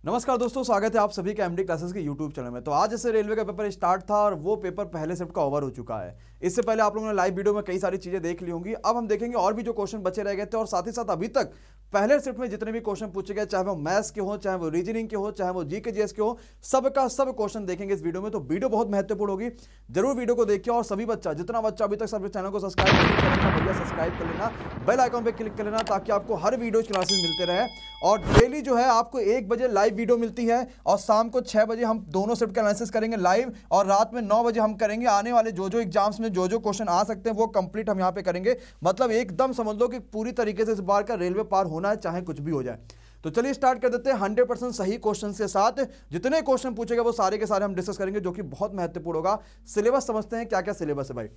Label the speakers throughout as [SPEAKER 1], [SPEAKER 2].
[SPEAKER 1] नमस्कार दोस्तों, स्वागत है आप सभी का एमडी क्लासेस के यूट्यूब चैनल में। तो आज जैसे रेलवे का पेपर स्टार्ट था और वो पेपर पहले शिफ्ट का ओवर हो चुका है। इससे पहले आप लोगों ने लाइव वीडियो में कई सारी चीजें देख ली होंगी। अब हम देखेंगे और भी जो क्वेश्चन बचे रह गए थे और साथ ही साथ अभी तक पहले शिफ्ट में जितने भी क्वेश्चन पूछे गए, चाहे वो मैथ्स के हो, चाहे वो रीजनिंग के हो, चाहे वो जीके जीएस के हो, सबका सब क्वेश्चन देखेंगे इस वीडियो में। तो वीडियो बहुत महत्वपूर्ण होगी, जरूर वीडियो को देखिए। और सभी बच्चा, जितना बच्चा अभी तक सब चैनल को सब्सक्राइब नहीं करेगा, भैया सब्सक्राइब कर लेना, बेल आइकॉन पे क्लिक कर लेना, ताकि आपको हर वीडियो क्लासेस मिलते रहे। और डेली जो है आपको 1 बजे लाइव वीडियो मिलती है और शाम को 6 बजे हम दोनों शिफ्ट का एनालिसिस करेंगे लाइव, और रात में 9 बजे हम करेंगे आने वाले जो एग्जाम्स में जो क्वेश्चन आ सकते हैं वो कंप्लीट हम यहाँ पे करेंगे। मतलब एकदम समझ लो कि पूरी तरीके से इस बार का रेलवे पार होना है, चाहे कुछ भी हो जाए। तो चलिए स्टार्ट कर देते हैं 100% सही क्वेश्चन के साथ। जितने क्वेश्चन पूछेगा वो सारे के सारे हम डिस्कस करेंगे, जो कि बहुत महत्वपूर्ण होगा। सिलेबस समझते हैं, क्या क्या सिलेबस है भाई।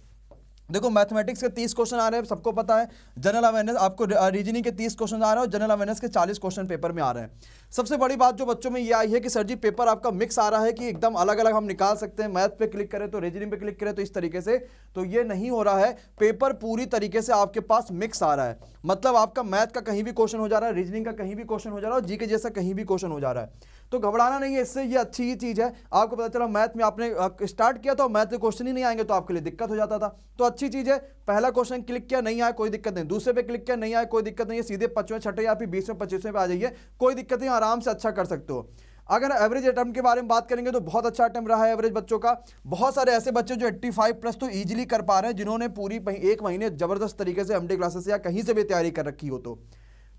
[SPEAKER 1] देखो, मैथमेटिक्स के 30 क्वेश्चन आ रहे हैं, सबको पता है। जनरल अवेयरनेस, आपको रीजनिंग के 30 क्वेश्चन आ रहे हैं और जनरल अवेयरनेस के 40 क्वेश्चन पेपर में आ रहे हैं। सबसे बड़ी बात जो बच्चों में ये आई है कि सर जी पेपर आपका मिक्स आ रहा है कि एकदम अलग अलग हम निकाल सकते हैं, मैथ पे क्लिक करें तो रीजनिंग पे क्लिक करें तो इस तरीके से। तो ये नहीं हो रहा है, पेपर पूरी तरीके से आपके पास मिक्स आ रहा है। मतलब आपका मैथ का कहीं भी क्वेश्चन हो जा रहा है, रीजनिंग का कहीं भी क्वेश्चन हो जा रहा है और जीके जैसा कहीं भी क्वेश्चन हो जा रहा है। तो घबराना नहीं है, इससे ये अच्छी ही चीज है। आपको पता चला मैथ में आपने स्टार्ट किया तो मैथ के क्वेश्चन ही नहीं आएंगे तो आपके लिए दिक्कत हो जाता था। तो अच्छी चीज है, पहला क्वेश्चन क्लिक किया, नहीं आया कोई दिक्कत नहीं, दूसरे पे क्लिक किया, नहीं आया कोई दिक्कत नहीं है, सीधे 5वें, 6ठे या फिर 20वें, 25वें पे आ जाइए, कोई दिक्कत नहीं, आराम से अच्छा कर सकते हो। अगर एवरेज अटेम्प्ट के बारे में बात करेंगे तो बहुत अच्छा अटेम्प्ट रहा है एवरेज बच्चों का। बहुत सारे ऐसे बच्चे जो 85 प्लस तो इजीली कर पा रहे हैं, जिन्होंने पूरी 1 महीने जबरदस्त तरीके से एमडी क्लासेस या कहीं से भी तैयारी कर रखी हो। तो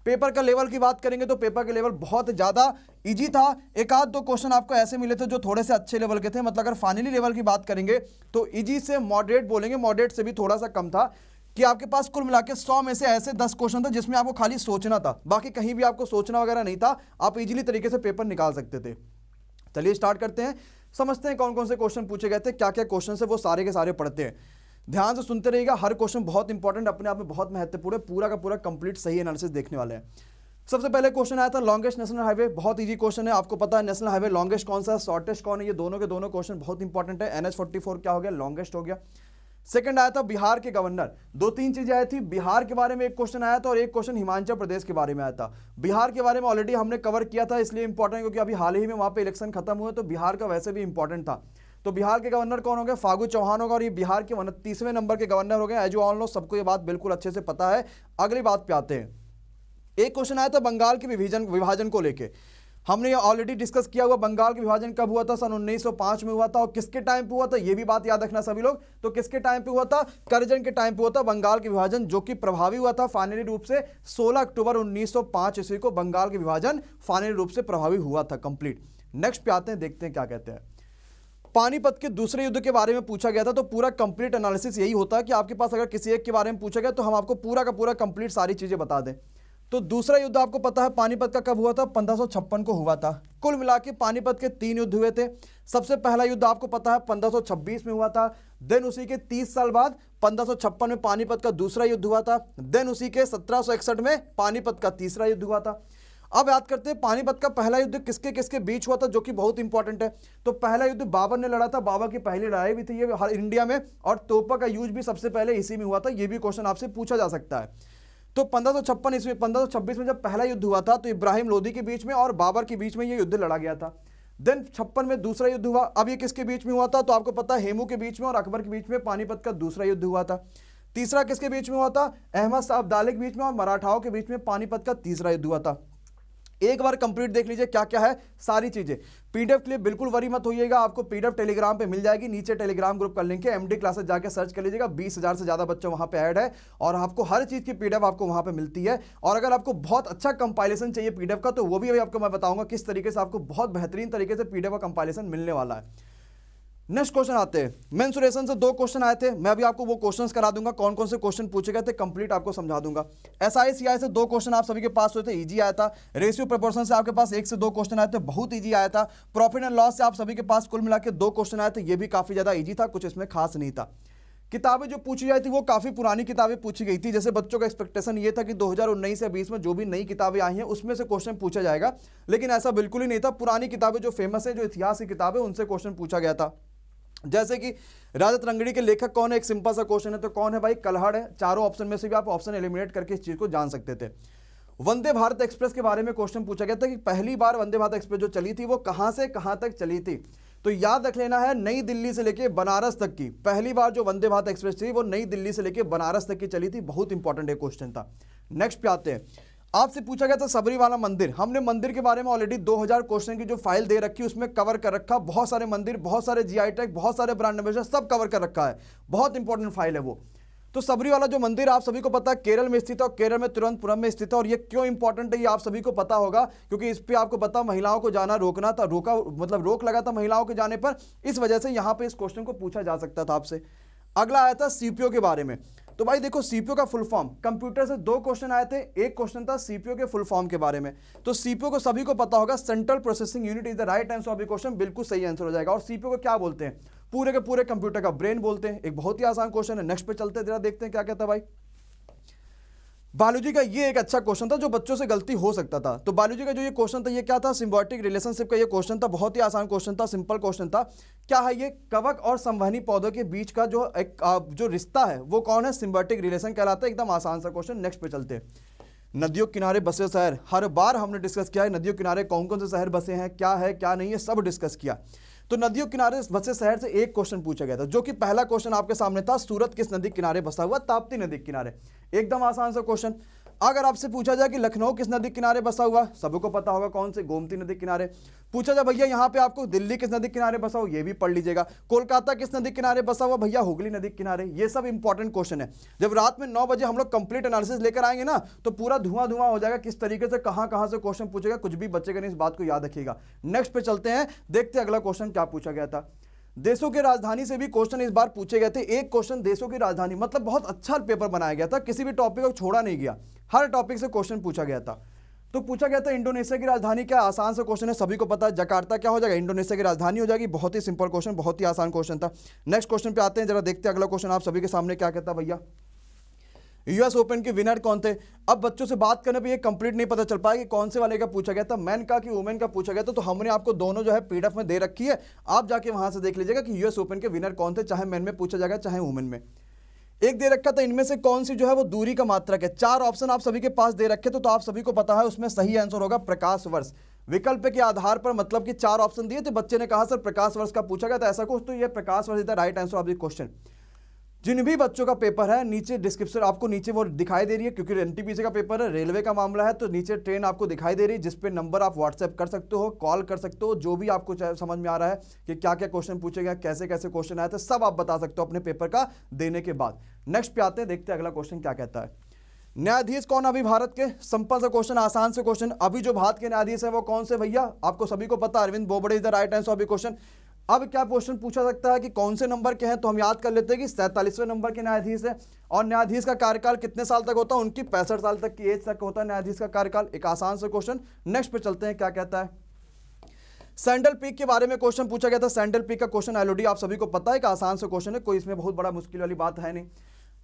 [SPEAKER 1] पेपर का लेवल की बात करेंगे तो पेपर का लेवल बहुत ज्यादा इजी था। एक आध दो क्वेश्चन आपको ऐसे मिले थे जो थोड़े से अच्छे लेवल के थे। मतलब अगर फाइनली लेवल की बात करेंगे तो इजी से मॉडरेट बोलेंगे, मॉडरेट से भी थोड़ा सा कम था, कि आपके पास कुल मिला के 100 में से ऐसे 10 क्वेश्चन थे जिसमें आपको खाली सोचना था, बाकी कहीं भी आपको सोचना वगैरह नहीं था, आप इजीली तरीके से पेपर निकाल सकते थे। चलिए स्टार्ट करते हैं, समझते हैं कौन कौन से क्वेश्चन पूछे गए थे, क्या क्या क्वेश्चन है वो सारे के सारे पढ़ते हैं। ध्यान से सुनते रहिएगा, हर क्वेश्चन बहुत इंपॉर्टेंट, अपने आप में बहुत महत्वपूर्ण है, पूरा का पूरा कंप्लीट सही एनालिसिस देखने वाले हैं। सबसे पहले क्वेश्चन आया था लॉन्गेस्ट नेशनल हाईवे, बहुत इजी क्वेश्चन है। आपको पता है नेशनल हाईवे लॉन्गेस्ट कौन सा है, शॉर्टेस्ट कौन है, ये दोनों के दोनों क्वेश्चन बहुत इंपॉर्टेंट है। NH44 क्या हो गया, लॉन्गेस्ट हो गया। सेकंड आया था बिहार के गवर्नर, 2-3 चीजें आई थी। बिहार के बारे में एक क्वेश्चन आया था और एक क्वेश्चन हिमाचल प्रदेश के बारे में आया था। बिहार के बारे में ऑलरेडी हमने कवर किया था, इसलिए इंपॉर्टेंट क्योंकि अभी हाल ही में वहां पे इलेक्शन खत्म हुए, तो बिहार का वैसे भी इंपॉर्टेंट था। तो बिहार के गवर्नर कौन हो गए, फागू चौहान होगा, और ये बिहार के 29वें नंबर के गवर्नर हो गए। एज यू ऑल नो, सबको ये बात बिल्कुल अच्छे से पता है। अगली बात पे आते हैं, एक क्वेश्चन आया था बंगाल के विभाजन को लेके। हमने ये ऑलरेडी डिस्कस किया हुआ, बंगाल का विभाजन कब हुआ था, सन 1905 में हुआ था। और किसके टाइम पे हुआ था, ये भी बात याद रखना सभी लोग। तो किसके टाइम पे हुआ था, करजन के टाइम पे हुआ था बंगाल के विभाजन, जो कि प्रभावी हुआ था फाइनली रूप से 16 अक्टूबर 1905 ईस्वी को बंगाल के विभाजन फाइनली रूप से प्रभावी हुआ था कंप्लीट। नेक्स्ट पे आते हैं, देखते हैं क्या कहते हैं। पानीपत के दूसरे युद्ध के बारे में पूछा गया था। तो पूरा कंप्लीट एनालिसिस यही होता है कि आपके पास अगर किसी एक के बारे में पूछा गया तो हम आपको पूरा का पूरा कंप्लीट सारी चीजें बता दें। तो दूसरा युद्ध आपको पता है पानीपत का कब हुआ था, 1556 को हुआ था। कुल मिला के पानीपत के 3 युद्ध हुए थे। सबसे पहला युद्ध आपको पता है 1526 में हुआ था। देन उसी के 30 साल बाद 1556 में पानीपत का दूसरा युद्ध हुआ था। देन उसी के 1761 में पानीपत का तीसरा युद्ध हुआ था। अब याद करते हैं पानीपत का पहला युद्ध किसके किसके बीच हुआ था, जो कि बहुत इंपॉर्टेंट है। तो पहला युद्ध बाबर ने लड़ा था, बाबर की पहली लड़ाई भी थी ये हर इंडिया में, और तोपा का यूज भी सबसे पहले इसी में हुआ था। ये भी क्वेश्चन आपसे पूछा जा सकता है। तो 1556 ईस्वी 1526 में जब पहला युद्ध हुआ था तो इब्राहिम लोदी के बीच में और बाबर के बीच में ये युद्ध लड़ा गया था। देन 56 में दूसरा युद्ध हुआ। अब ये किसके बीच में हुआ था, तो आपको पता है हेमू के बीच में और अकबर के बीच में पानीपत का दूसरा युद्ध हुआ था। तीसरा किसके बीच में हुआ था, अहमद शाह अब्दाली के बीच में और मराठाओं के बीच में पानीपत का तीसरा युद्ध हुआ था। एक बार कंप्लीट देख लीजिए क्या क्या है सारी चीजें। पीडीएफ के लिए बिल्कुल वरी मत होइएगा, आपको पीडीएफ टेलीग्राम पे मिल जाएगी, नीचे टेलीग्राम ग्रुप का लिंक है, एमडी क्लासेस जाके सर्च कर लीजिएगा। 20,000 से ज्यादा बच्चे वहां पे ऐड है और आपको हर चीज की पीडीएफ आपको वहां पे मिलती है। और अगर आपको बहुत अच्छा कंपाइलेशन चाहिए पीडीएफ का, तो वो भी अभी आपको मैं बताऊंगा किस तरीके से आपको बहुत बेहतरीन तरीके से पीडीएफ का कंपाइलेशन मिलने वाला है। नेक्स्ट क्वेश्चन आते हैं, मेंसुरेशन से 2 क्वेश्चन आए थे। मैं अभी आपको वो क्वेश्चंस करा दूंगा, कौन कौन से क्वेश्चन पूछे गए थे कंप्लीट आपको समझा दूंगा। एसआई सीआई से 2 क्वेश्चन आप सभी के पास हुए थे, इजी आया था। रेशियो प्रोपोर्शन से आपके पास 1 से 2 क्वेश्चन आए थे, बहुत इजी आया था। प्रॉफिट एंड लॉस से आप सभी के पास कुल मिला के 2 क्वेश्चन आए थे, ये भी काफी ज्यादा इजी था, कुछ इसमें खास नहीं था। किताबें जो पूछी जाती थी वो काफी पुरानी किताबें पूछी गई थी। जैसे बच्चों का एक्सपेक्टेशन ये था कि 2019 से 20 में जो भी नई किताबें आई हैं उसमें से क्वेश्चन पूछा जाएगा, लेकिन ऐसा बिल्कुल ही नहीं था। पुरानी किताबें जो फेमस है, जो इतिहास की किताबें, उनसे क्वेश्चन पूछा गया था। जैसे कि राजा तरंगड़ी के लेखक कौन है, एक सिंपल सा क्वेश्चन है, तो कौन है भाई, कल्हड़ है। चारों ऑप्शन में से भी आप ऑप्शन एलिमिनेट करके इस चीज को जान सकते थे। वंदे भारत एक्सप्रेस के बारे में क्वेश्चन पूछा गया था कि पहली बार वंदे भारत एक्सप्रेस जो चली थी वो कहां से कहां तक चली थी। तो याद रख लेना है, नई दिल्ली से लेके बनारस तक की पहली बार जो वंदे भारत एक्सप्रेस थी वो नई दिल्ली से लेके बनारस तक की चली थी। बहुत इंपॉर्टेंट एक क्वेश्चन था। नेक्स्ट पे आते हैं, आपसे पूछा गया था सबरीवाला मंदिर। हमने मंदिर के बारे में ऑलरेडी 2000 क्वेश्चन की जो फाइल दे रखी है उसमें कवर कर रखा, बहुत सारे मंदिर, बहुत सारे जीआई टैग, बहुत सारे ब्रांड एम्बेसडर सब कवर कर रखा है। बहुत इंपॉर्टेंट फाइल है वो। तो सबरीवाला जो मंदिर आप सभी को पता है केरल में स्थित है, और केरल में तिरुवनंतपुरम में स्थित है। और ये क्यों इंपॉर्टेंट है ये आप सभी को पता होगा, क्योंकि इस पे आपको पता महिलाओं को जाना रोकना था, रोक लगा था महिलाओं के जाने पर, इस वजह से यहां पे इस क्वेश्चन को पूछा जा सकता था आपसे। अगला आया था सीपीओ के बारे में। तो भाई देखो सीपीओ का फुल फॉर्म, कंप्यूटर से 2 क्वेश्चन आए थे, एक क्वेश्चन था सीपीओ के फुल फॉर्म के बारे में। तो सीपीओ को सभी को पता होगा, central processing unit is the right answer of the question, बिल्कुल सही आंसर हो जाएगा। और सीपीओ को क्या बोलते हैं? पूरे के पूरे कंप्यूटर का ब्रेन बोलते हैं। एक बहुत ही आसान क्वेश्चन है। नेक्स्ट पे चलते हैं, जरा देखते हैं क्या कहता है भाई। बायोलॉजी का ये एक अच्छा क्वेश्चन था जो बच्चों से गलती हो सकता था। तो बायोलॉजी का जो ये क्वेश्चन था ये क्या था? सिम्बायोटिक रिलेशनशिप का ये क्वेश्चन था। बहुत ही आसान क्वेश्चन था, सिंपल क्वेश्चन था। क्या है ये? कवक और संवहनी पौधों के बीच का जो रिश्ता है वो कौन है? सिम्बायोटिक रिलेशन कहलाता है। एकदम आसान सा क्वेश्चन। नेक्स्ट पे चलते हैं। नदियों किनारे बसे शहर, हर बार हमने डिस्कस किया है नदियों किनारे कौन कौन से शहर बसे हैं, क्या है क्या नहीं है, सब डिस्कस किया। तो नदियों किनारे बसे शहर से एक क्वेश्चन पूछा गया था, जो कि पहला क्वेश्चन आपके सामने था, सूरत किस नदी किनारे बसा हुआ? ताप्ती नदी किनारे। एकदम आसान सा क्वेश्चन। अगर आपसे पूछा जाए कि लखनऊ किस नदी किनारे बसा हुआ, सबको पता होगा कौन से, गोमती नदी किनारे। पूछा जाए भैया यहाँ पे आपको दिल्ली किस नदी किनारे बसा हुआ, ये भी पढ़ लीजिएगा। कोलकाता किस नदी किनारे बसा हुआ, भैया हुगली नदी किनारे। ये सब इंपॉर्टेंट क्वेश्चन है। जब रात में 9 बजे हम लोग कंप्लीट एनालिसिस लेकर आएंगे ना, तो पूरा धुआं धुआं हो जाएगा किस तरीके से कहां से क्वेश्चन पूछेगा, कुछ भी बचेगा नहीं, इस बात को याद रखिएगा। नेक्स्ट पे चलते हैं, देखते हैं अगला क्वेश्चन क्या पूछा गया था। देशों की राजधानी से भी क्वेश्चन इस बार पूछे गए थे। एक क्वेश्चन देशों की राजधानी, मतलब बहुत अच्छा पेपर बनाया गया था, किसी भी टॉपिक को छोड़ा नहीं गया, हर टॉपिक से क्वेश्चन पूछा गया था। तो पूछा गया था इंडोनेशिया की राजधानी क्या? आसान सा क्वेश्चन है, सभी को पता है। जकार्ता क्या हो जाएगा? इंडोनेशिया की राजधानी हो जाएगी। बहुत ही सिंपल क्वेश्चन, बहुत ही आसान क्वेश्चन था। नेक्स्ट क्वेश्चन पे आते हैं, जरा देखते हैं अगला क्वेश्चन आप सभी के सामने क्या कहता है भैया। यूएस ओपन के विनर कौन थे? अब बच्चों से बात करने पे ये कंप्लीट नहीं पता चल पाया कि कौन से वाले का पूछा गया था, मैन का कि वुमेन का पूछा गया था। तो हमने आपको दोनों जो है पीडीएफ में दे रखी है, आप जाके वहां से देख लीजिएगा कि यूएस ओपन के विनर कौन थे, चाहे मैन में पूछा जाएगा चाहे वुमेन में। एक दे रखा था, इनमें से कौन सी जो है वो दूरी का मात्रक है। 4 ऑप्शन आप सभी के पास दे रखे, तो आप सभी को पता है उसमें सही आंसर होगा प्रकाश वर्ष। विकल्प के आधार पर, मतलब कि 4 ऑप्शन दिए थे, बच्चे ने कहा सर प्रकाश वर्ष का पूछा गया था ऐसा कुछ, तो ये प्रकाश वर्ष is the right answer of the question. जिन भी बच्चों का पेपर है, नीचे डिस्क्रिप्शन आपको नीचे वो दिखाई दे रही है, क्योंकि एनटीपीसी का पेपर है, रेलवे का मामला है, तो नीचे ट्रेन आपको दिखाई दे रही है, जिसपे नंबर आप व्हाट्सएप कर सकते हो, कॉल कर सकते हो, जो भी आपको समझ में आ रहा है कि क्या क्या क्वेश्चन पूछे गए, कैसे कैसे क्वेश्चन आए थे, सब आप बता सकते हो अपने पेपर का देने के बाद। नेक्स्ट पे आते हैं, देखते हैं अगला क्वेश्चन क्या कहता है। न्यायाधीश कौन अभी भारत के? सिंपल सा क्वेश्चन, आसान से क्वेश्चन। अभी जो भारत के न्यायाधीश है वो कौन से भैया? आपको सभी को पता, Arvind Bobde is the right answer of the question. अब क्या क्वेश्चन पूछा सकता है कि कौन से नंबर के हैं, तो हम याद कर लेते हैं कि 47वें नंबर के न्यायाधीश है। और न्यायाधीश का कार्यकाल कितने साल तक होता है? उनकी 65 साल तक की एज तक होता है न्यायाधीश का कार्यकाल। एक आसान से क्वेश्चन। नेक्स्ट पे चलते हैं, क्या कहता है। सैंडल पीक के बारे में क्वेश्चन पूछा गया था। सैंडल पीक का क्वेश्चन एलओडी आप सभी को पता है, एक आसान से क्वेश्चन है, कोई इसमें बहुत बड़ा मुश्किल वाली बात है नहीं,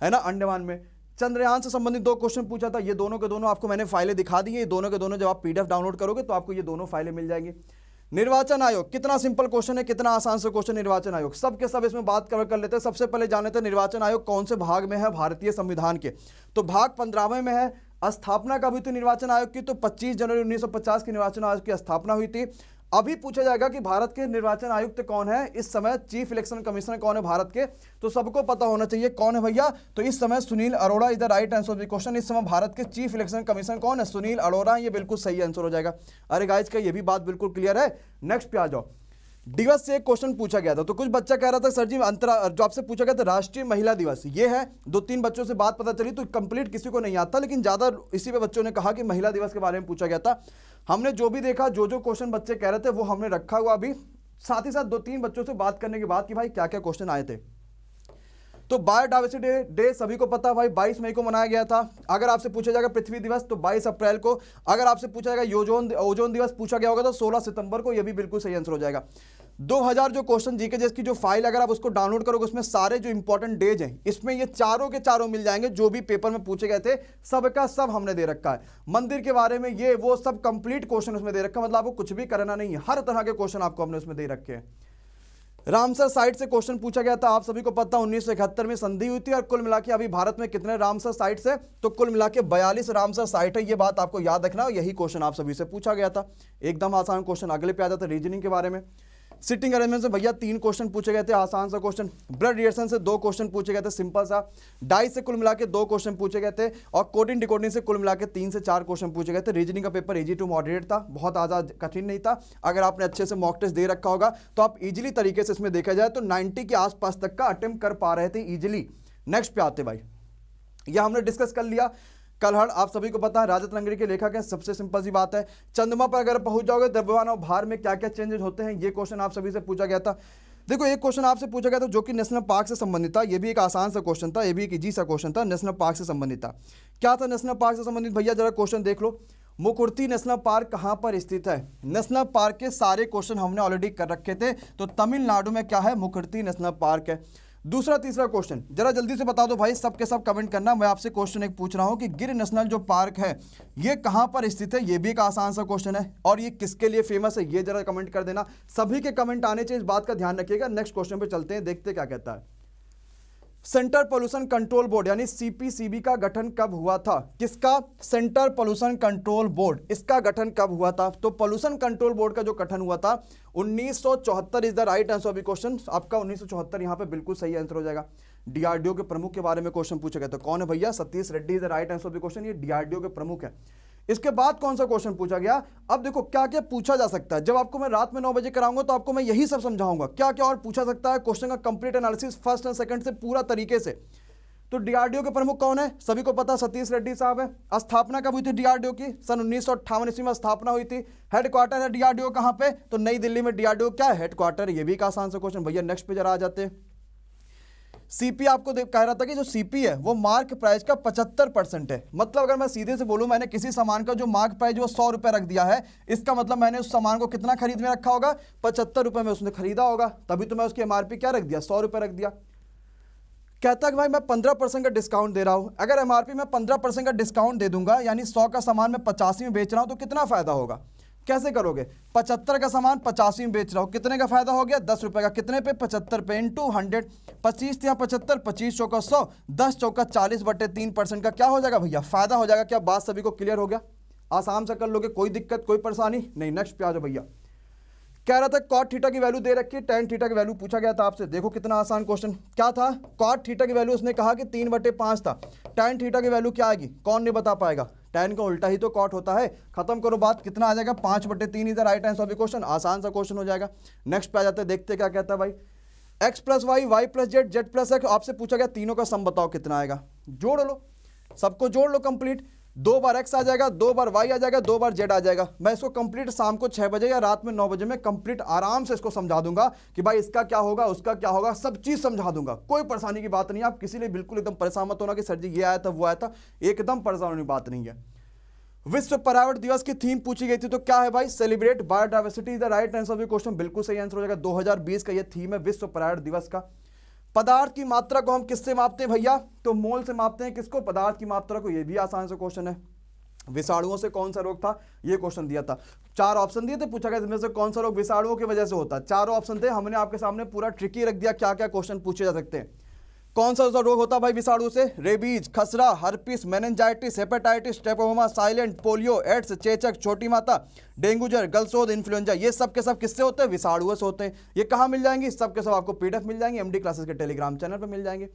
[SPEAKER 1] है ना। अंडमान में चंद्रयान से संबंधित 2 क्वेश्चन पूछा था। ये दोनों के दोनों आपको मैंने फाइलें दिखा दी है। ये दोनों के दोनों जब आप पीडीएफ डाउनलोड करोगे तो आपको ये दोनों फाइलें मिल जाएंगी। निर्वाचन आयोग, कितना सिंपल क्वेश्चन है, कितना आसान से क्वेश्चन। निर्वाचन आयोग सब के सब इसमें बात कर लेते हैं। सबसे पहले जान लेते हैं निर्वाचन आयोग कौन से भाग में है भारतीय संविधान के। तो भाग 15वें में है। स्थापना कब हुई थी निर्वाचन आयोग की? तो 25 जनवरी 1950 की निर्वाचन आयोग की स्थापना हुई थी। अभी पूछा जाएगा कि भारत के निर्वाचन आयुक्त कौन है इस समय, चीफ इलेक्शन कमिश्नर कौन है भारत के, तो सबको पता होना चाहिए कौन है भैया। तो इस समय Sunil Arora is the right answer of the question. इस समय भारत के चीफ इलेक्शन कमिश्नर कौन है? सुनील अरोड़ा। ये बिल्कुल सही आंसर हो जाएगा। अरे गाइस का ये भी बात बिल्कुल क्लियर है। नेक्स्ट पे आ जाओ। दिवस से एक क्वेश्चन पूछा गया था, तो कुछ बच्चा कह रहा था सर जी जो आपसे पूछा गया था राष्ट्रीय महिला दिवस, ये है। 2-3 बच्चों से बात पता चली, तो कंप्लीट किसी को नहीं आता, लेकिन ज्यादा इसी पे बच्चों ने कहा कि महिला दिवस के बारे में पूछा गया था। हमने जो भी देखा, जो क्वेश्चन बच्चे कह रहे थे वो हमने रखा हुआ अभी, साथ ही साथ 2-3 बच्चों से बात करने के बाद कि भाई क्या क्या क्वेश्चन आए थे। तो बायोडाइवर्सिटी डे सभी को पता भाई 22 मई को मनाया गया था। अगर आपसे पूछा जाएगा पृथ्वी दिवस तो 22 अप्रैल को। अगर आपसे पूछा जाएगा ओजोन दिवस पूछा गया होगा तो 16 सितंबर को। यह भी बिल्कुल सही आंसर हो जाएगा। 2000 जो क्वेश्चन जीके जिसकी जो फाइल अगर आप उसको डाउनलोड करोगे उसमें सारे जो इंपॉर्टेंट डेज हैं इसमें ये चारों के चारों मिल जाएंगे। जो भी पेपर में पूछे गए थे सबका सब हमने दे रखा है। मंदिर के बारे में ये वो सब कंप्लीट क्वेश्चन उसमें दे रखा है, मतलब आपको कुछ भी करना नहीं है, हर तरह के क्वेश्चन आपको हमने उसमें दे रखे हैं। रामसर साइट से क्वेश्चन पूछा गया था, आप सभी को पता 1971 में संधि हुई थी और कुल मिला के अभी भारत में कितने रामसर साइट्स है, तो कुल मिला के 42 रामसर साइट है। ये बात आपको याद रखना, यही क्वेश्चन आप सभी से पूछा गया था। एकदम आसान क्वेश्चन। अगले पे आ जाता है रीजनिंग के बारे में। सिटिंग अरेंजमेंट से भैया 3 क्वेश्चन पूछे गए थे, आसान सा क्वेश्चन। ब्लड रिलेशन से 2 क्वेश्चन पूछे गए थे, सिंपल सा। डाई से कुल मिला के 2 क्वेश्चन पूछे गए थे और कोडिंग डिकोडिंग से कुल मिला के 3 से 4 क्वेश्चन पूछे गए थे। रीजनिंग का पेपर इजी टू मॉडरेट था, बहुत ज़्यादा कठिन नहीं था। अगर आपने अच्छे से मॉक टेस्ट दे रखा होगा तो आप इजीली तरीके से इसमें देखा जाए तो 90 के आसपास तक का अटेम्प्ट कर पा रहे थे इजीली। नेक्स्ट पे आते भाई, यह हमने डिस्कस कर लिया। कलहड़ आप सभी को पता है राजत रंगरी के लेखक है, सबसे सिंपल सी बात है। चंद्रमा पर अगर पहुंच जाओगे द्रव्यमान और भार में क्या क्या चेंजेस होते हैं, ये क्वेश्चन आप सभी से पूछा गया था। देखो एक क्वेश्चन आपसे पूछा गया था जो कि नेशनल पार्क से संबंधित था, ये भी एक आसान सा क्वेश्चन था, ये भी एक इजी सा क्वेश्चन था, नेशनल पार्क से संबंधित था। क्या था नेशनल पार्क से संबंधित भैया, जरा क्वेश्चन देख लो। मुकुर्ती नेशनल पार्क कहां पर स्थित है? नेशनल पार्क के सारे क्वेश्चन हमने ऑलरेडी कर रखे थे, तो तमिलनाडु में क्या है, मुकुर्ती नेशनल पार्क है। दूसरा तीसरा क्वेश्चन जरा जल्दी से बता दो भाई, सबके सब कमेंट करना। मैं आपसे क्वेश्चन एक पूछ रहा हूं कि गिर नेशनल जो पार्क है ये कहां पर स्थित है, ये भी एक आसान सा क्वेश्चन है। और ये किसके लिए फेमस है, ये जरा कमेंट कर देना। सभी के कमेंट आने चाहिए, इस बात का ध्यान रखिएगा। नेक्स्ट क्वेश्चन पे चलते हैं, देखते क्या कहता है। सेंटर पोल्यूशन कंट्रोल बोर्ड यानी सीपीसीबी का गठन कब हुआ था? किसका? सेंटर पोल्यूशन कंट्रोल बोर्ड, इसका गठन कब हुआ था? तो पोल्यूशन कंट्रोल बोर्ड का जो गठन हुआ था 1974 is the right answer of the question. आपका 1974 यहां पे बिल्कुल सही आंसर हो जाएगा। डीआरडीओ के प्रमुख के बारे में क्वेश्चन पूछा गया, तो कौन है भैया? Satish Reddy is the right answer of the question. ये डीआरडीओ के प्रमुख है। इसके बाद कौन सा क्वेश्चन पूछा गया? अब देखो क्या क्या पूछा जा सकता है। जब आपको मैं रात में 9 बजे कराऊंगा तो आपको मैं यही सब समझाऊंगा क्या क्या और पूछा सकता है। क्वेश्चन का complete analysis first and second से पूरा तरीके से। तो डीआरडीओ के प्रमुख कौन है? सभी को पता सतीश रेड्डी साहब है। स्थापना कब हुई थी डीआरडीओ की? सन 1958 ईस्वी में स्थापना हुई थी। हेडक्वार्टर है डीआरडीओ कहां पे? तो नई दिल्ली में डीआरडीओ क्या है? हेडक्वार्टर। ये भी एक आसान सा क्वेश्चन भैया। नेक्स्ट पे जरा आ जाते हैं। सीपी आपको कह रहा था कि जो सीपी है वो मार्क प्राइस का 75% है। मतलब अगर मैं सीधे से बोलूं, मैंने किसी सामान का जो मार्क प्राइस वो 100 रुपए रख दिया है, इसका मतलब मैंने उस सामान को कितना खरीद में रखा होगा? 75 रुपए में उसने खरीदा होगा, तभी तो मैं उसकी एमआरपी क्या रख दिया? 100 रुपए रख दिया। कहता है कि भाई मैं 15% का डिस्काउंट दे रहा हूं। अगर एमआरपी में 15% का डिस्काउंट दे दूंगा, यानी 100 का सामान मैं 85 में बेच रहा हूं, तो कितना फायदा होगा? कैसे करोगे? 75 का सामान 85 में बेच रहा हूं, कितने का फायदा हो गया? 10 रुपए का। कितने पे? 75 पे इंटू 100। 25 या 75, 25 चौका 100, 10 चौका 40/3% का क्या हो जाएगा भैया? फायदा हो जाएगा। क्या बात सभी को क्लियर हो गया? आसान से कर लोगे, कोई दिक्कत कोई परेशानी नहीं। नेक्स्ट पे आ जाओ भैया। कह रहा था कॉट थीटा की वैल्यू दे रखी है, टेन थीटा की वैल्यू पूछा गया था आपसे। देखो कितना आसान क्वेश्चन। क्या था? कॉट थीटा की वैल्यू उसने कहा कि 3/5 था। टेन थीटा की वैल्यू क्या आएगी? कौन नहीं बता पाएगा? टेन का उल्टा ही तो कॉट होता है। खत्म करो बात। कितना आ जाएगा? 5/3 is the right answer of the question. आसान सा क्वेश्चन हो जाएगा। नेक्स्ट पे आ जाते हैं, देखते क्या कहता है भाई। x + y, y + z, z + x आपसे पूछा गया, तीनों का सम बताओ कितना आएगा। जोड़ लो, सबको जोड़ लो कंप्लीट। 2 बार x आ जाएगा, 2 बार y आ जाएगा, 2 बार z आ जाएगा। मैं इसको कंप्लीट शाम को 6 बजे या रात में 9 बजे में कंप्लीट आराम से इसको समझा दूंगा कि भाई इसका क्या होगा, उसका क्या होगा, सब चीज समझा दूंगा। कोई परेशानी की बात नहीं है। आप किसी लिए बिल्कुल एकदम परेशान मत होना कि सर जी ये आया था वो आया था, एकदम परेशान होने की बात नहीं है। विश्व पर्यावरण दिवस की थीम पूछी गई थी, तो क्या है भाई? Celebrate biodiversity is the right answer of the question. बिल्कुल सही आंसर हो जाएगा। 2020 का ये थीम है विश्व पर्यावरण दिवस का। पदार्थ की मात्रा को हम किससे मापते हैं भैया? तो मोल से मापते हैं। किसको? पदार्थ की मात्रा को। ये भी आसान सा क्वेश्चन है। विषाणुओं से कौन सा रोग था? ये क्वेश्चन दिया था। 4 ऑप्शन दिए थे, पूछा गया इसमें से कौन सा रोग विषाणुओं की वजह से होता है। 4 ऑप्शन थे, हमने आपके सामने पूरा ट्रिकी रख दिया क्या क्या क्वेश्चन पूछे जा सकते हैं। कौन सा रोग होता है भाई विषाणु से? रेबीज, खसरा, हर्पिस, मेनिंजाइटिस, हेपेटाइटिस, टेपोमा, साइलेंट, पोलियो, एड्स, चेचक, छोटी माता, डेंगू जर, गलसोद, इन्फ्लुएंजा, ये सब के सब किससे होते हैं? विषाणुओं से होते हैं। ये कहाँ मिल जाएंगे? सब के सब आपको पीडीएफ मिल जाएंगे, एमडी क्लासेस के टेलीग्राम चैनल पर मिल जाएंगे।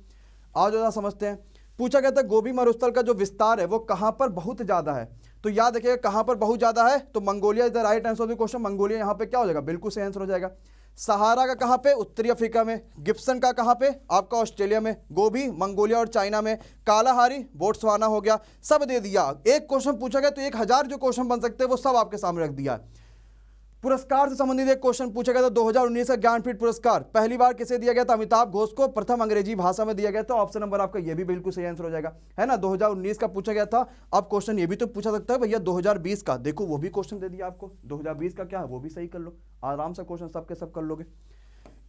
[SPEAKER 1] आओ जरा समझते हैं। पूछा गया था गोबी मरुस्थल का जो विस्तार है वो कहां पर बहुत ज्यादा है? तो याद रखिएगा कहां पर बहुत ज्यादा है, तो Mongolia is the right answer of the question. Mongolia यहां पे क्या हो जाएगा? बिल्कुल सही आंसर हो जाएगा। सहारा का कहां पे? उत्तरी अफ्रीका में। गिब्सन का कहां पे? आपका ऑस्ट्रेलिया में। गोबी मंगोलिया और चाइना में। कालाहारी बोट्सवाना हो गया। सब दे दिया। एक क्वेश्चन पूछा गया तो 1000 जो क्वेश्चन बन सकते हैं वो सब आपके सामने रख दिया। पुरस्कार से संबंधित एक क्वेश्चन पूछा गया था। 2019 का ज्ञानपीठ पुरस्कार पहली बार किसे दिया गया था? अमिताभ घोष को। प्रथम अंग्रेजी भाषा में दिया गया था। ऑप्शन नंबर आपका ये भी बिल्कुल सही आंसर हो जाएगा, है ना। 2019 का पूछा गया था। अब क्वेश्चन ये भी तो पूछा सकता है भैया 2020 का। देखो वो भी क्वेश्चन दे दिया आपको। 2020 का क्या है वो भी सही कर लो, आराम से क्वेश्चन सबके सब कर लोगे।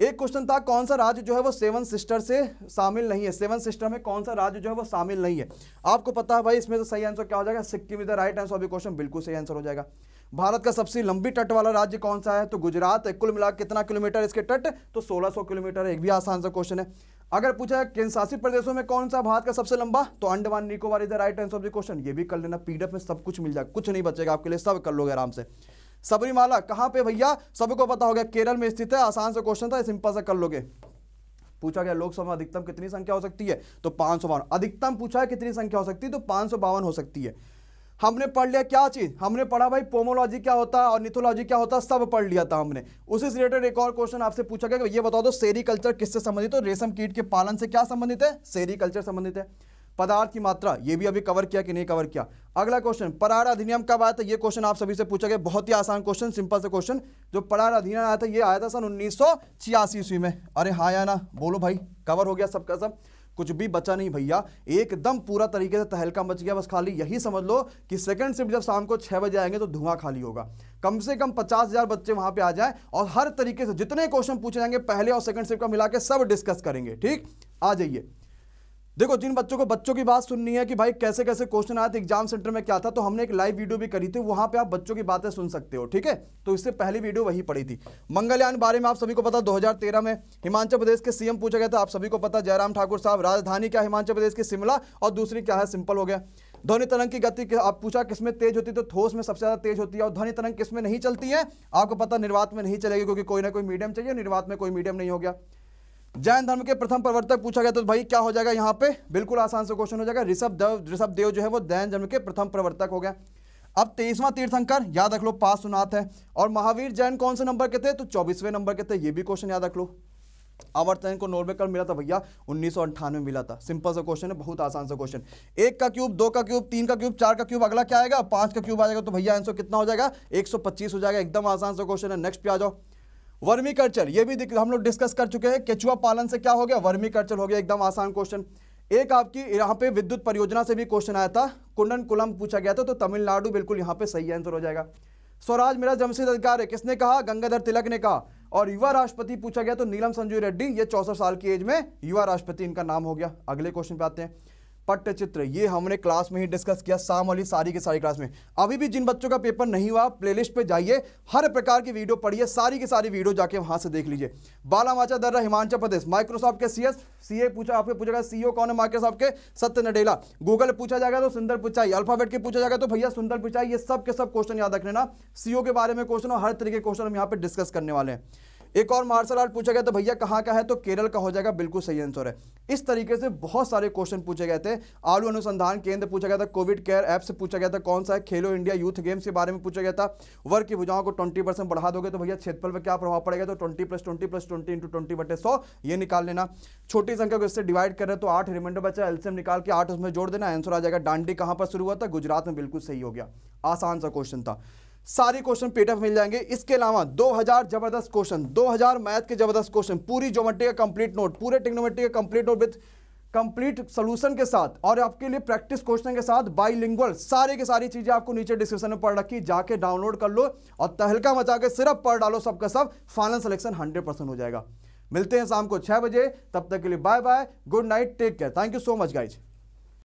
[SPEAKER 1] एक क्वेश्चन था कौन सा राज्य जो है वो 7 सिस्टर से शामिल नहीं है? 7 सिस्टर में कौन सा राज्य जो है वो शामिल नहीं है? आपको पता है भाई इसमें से सही आंसर क्या हो जाएगा? Sikkim is the right answer of the question. बिल्कुल सही आंसर हो जाएगा। भारत का सबसे लंबी तट वाला राज्य कौन सा है? तो गुजरात है। कुल मिला कितना किलोमीटर इसके तट? तो 1600 किलोमीटर है। एक भी आसान सा क्वेश्चन है। अगर पूछा है केंद्र शासित प्रदेशों में कौन सा भारत का सबसे लंबा, तो Andaman Nicobar is the right answer of the question. ये भी कर लेना, पीडीएफ में सब कुछ मिल जाएगा, कुछ नहीं बचेगा आपके लिए, सब कर लोगे आराम से। सबरीमाला कहां पे भैया? सबको पता हो गया, केरल में स्थित है। आसान सा क्वेश्चन था, सिंपल सा कर लोगे। पूछा गया लोकसभा में अधिकतम कितनी संख्या हो सकती है? तो 552। अधिकतम पूछा है कितनी संख्या हो सकती है? तो 552 हो सकती है। हमने पढ़ लिया क्या चीज? हमने पढ़ा भाई पोमोलॉजी क्या होता है और निथोलॉजी क्या होता है, सब पढ़ लिया था हमने। उसी से रिलेटेड एक और क्वेश्चन आपसे पूछा गया कि ये बताओ तो सेरीकल्चर किससे संबंधित है? तो रेशम कीट के पालन से क्या संबंधित है? सेरीकल्चर संबंधित है। पदार्थ की मात्रा, ये भी अभी कवर किया कि नहीं कवर किया। अगला क्वेश्चन, परार अधिनियम कब आया था? ये क्वेश्चन आप सभी से पूछा गया, बहुत ही आसान क्वेश्चन, सिंपल से क्वेश्चन। जो परार अधिनियम आया था, ये आया था सन 1986 ईस्वी में। अरे हाँ या ना बोलो भाई, कवर हो गया सबका सब, कुछ भी बचा नहीं भैया, एकदम पूरा तरीके से तहलका मच गया। बस खाली यही समझ लो कि सेकंड शिफ्ट जब शाम को 6 बजे आएंगे तो धुआं खाली होगा। कम से कम 50,000 बच्चे वहां पे आ जाएं और हर तरीके से जितने क्वेश्चन पूछे जाएंगे पहले और सेकंड शिफ्ट का मिला के सब डिस्कस करेंगे। ठीक, आ जाइए। देखो जिन बच्चों को बच्चों की बात सुननी है कि भाई कैसे कैसे क्वेश्चन आए थे एग्जाम सेंटर में, क्या था, तो हमने एक लाइव वीडियो भी करी थी, वहां पे आप बच्चों की बातें सुन सकते हो। ठीक है, तो इससे पहली वीडियो वही पड़ी थी। मंगलयान बारे में आप सभी को पता, 2013 में हिमाचल प्रदेश के सीएम पूछा गया था, आप सभी को पता जयराम ठाकुर साहब। राजधानी क्या हिमाचल प्रदेश की? शिमला। और दूसरी क्या है? सिंपल हो गया। ध्वनि तरंग की गति आप पूछा किसमें तेज होती है? तो ठोस में सबसे ज्यादा तेज होती है। और ध्वनि तरंग किसमें नहीं चलती है? आपको पता निर्वात में नहीं चलेगी, क्योंकि कोई ना कोई मीडियम चाहिए, निर्वात में कोई मीडियम नहीं हो गया। जैन धर्म के प्रथम प्रवर्तक पूछा गया तो भाई क्या हो जाएगा यहाँ पे? बिल्कुल आसान से क्वेश्चन हो जाएगा, ऋषभ देव जो है वो जैन धर्म के प्रथम प्रवर्तक हो गया। अब 23वां तीर्थंकर याद रख लो, पार्श्वनाथ है। और महावीर जैन कौन से नंबर के थे? तो 24वें नंबर के थे। ये भी क्वेश्चन याद रख लो। अमर्त्य सेन को नोबेल कब मिला था भैया? 1998 में मिला था। सिंपल सा क्वेश्चन है, बहुत आसान सा क्वेश्चन। 1 का क्यूब, 2 का क्यूब, 3 का क्यूब, 4 का क्यूब, अगला क्या आएगा? 5 का क्यूब आ जाएगा। तो भैया आंसर कितना हो जाएगा? 125 हो जाएगा। एकदम आसान सा क्वेश्चन है। नेक्स्ट पे आ जाओ। वर्मी कल्चर, ये भी हम लोग डिस्कस कर चुके हैं। केचुआ पालन से क्या हो गया? वर्मी कल्चर हो गया। एकदम आसान क्वेश्चन। एक आपकी यहाँ पे विद्युत परियोजना से भी क्वेश्चन आया था, कुंडनकुलम पूछा गया था, तो तमिलनाडु बिल्कुल यहाँ पे सही आंसर हो जाएगा। स्वराज मेरा जमशेद अधिकार है, किसने कहा? गंगाधर तिलक ने कहा। और युवा राष्ट्रपति पूछा गया तो नीलम संजय रेड्डी, ये 64 साल की एज में युवा राष्ट्रपति इनका नाम हो गया। अगले क्वेश्चन पे आते हैं। पट्टचित्र, ये हमने क्लास में ही डिस्कस किया, शाम वाली सारी की सारी क्लास में। अभी भी जिन बच्चों का पेपर नहीं हुआ, प्लेलिस्ट पे जाइए, हर प्रकार की वीडियो पढ़िए, सारी की सारी वीडियो जाके वहां से देख लीजिए। बालामाचा दर्रा हिमाचल प्रदेश, माइक्रोसॉफ्ट के सीए पूछा, आपको पूछेगा सीईओ कौन है माइक्रोसॉफ्ट के? सत्य नडेला। गूगल पूछा जाएगा तो सुंदर पिचाई। अल्फाबेट के पूछा जाएगा तो भैया सुंदर पिचाई। ये सब के सब क्वेश्चन याद रख लेना। सीईओ के बारे में क्वेश्चन और हर तरीके के क्वेश्चन हम यहाँ पे डिस्कस करने वाले हैं। एक और मार्शल आर्ट पूछा गया तो भैया कहाँ का है? तो केरल का हो जाएगा, बिल्कुल सही आंसर है। इस तरीके से बहुत सारे क्वेश्चन पूछे गए थे। आलू अनुसंधान केंद्र पूछा गया था, कोविड केयर ऐप से पूछा गया था कौन सा है, खेलो इंडिया यूथ गेम्स के बारे में पूछा गया था। वर्ग की भुजाओं को 20% बढ़ा दोगे तो भैया क्षेत्रफल पर क्या प्रभाव पड़ेगा? तो 20 + 20 + 20 × 20/100 ये निकाल लेना। छोटी संख्या को इससे डिवाइड कर रहे तो 8 रिमाइंडर बचा, एलसीएम निकाल के 8 उसमें जोड़ देना, आंसर आ जाएगा। डांडी कहां पर शुरू हुआ था? गुजरात में, बिल्कुल सही हो गया। आसान सा क्वेश्चन था। सारी क्वेश्चन पीडीएफ मिल जाएंगे। इसके अलावा 2000 जबरदस्त क्वेश्चन, 2000 मैथ के जबरदस्त क्वेश्चन, पूरी ज्योमेट्री का कंप्लीट नोट, पूरे ट्रिग्नोमेट्री का complete note with complete solution के साथ, और आपके लिए प्रैक्टिस क्वेश्चन के साथ, बाइलिंगुअल, सारी की सारी चीजें आपको नीचे डिस्क्रिप्शन में पढ़ रखी, जाके डाउनलोड कर लो और तहलका मचा के सिर्फ पढ़ डालो, सबका सब फाइनल सिलेक्शन 100% हो जाएगा। मिलते हैं शाम को 6 बजे, तब तक के लिए bye bye, good night, take care, thank you so much guys.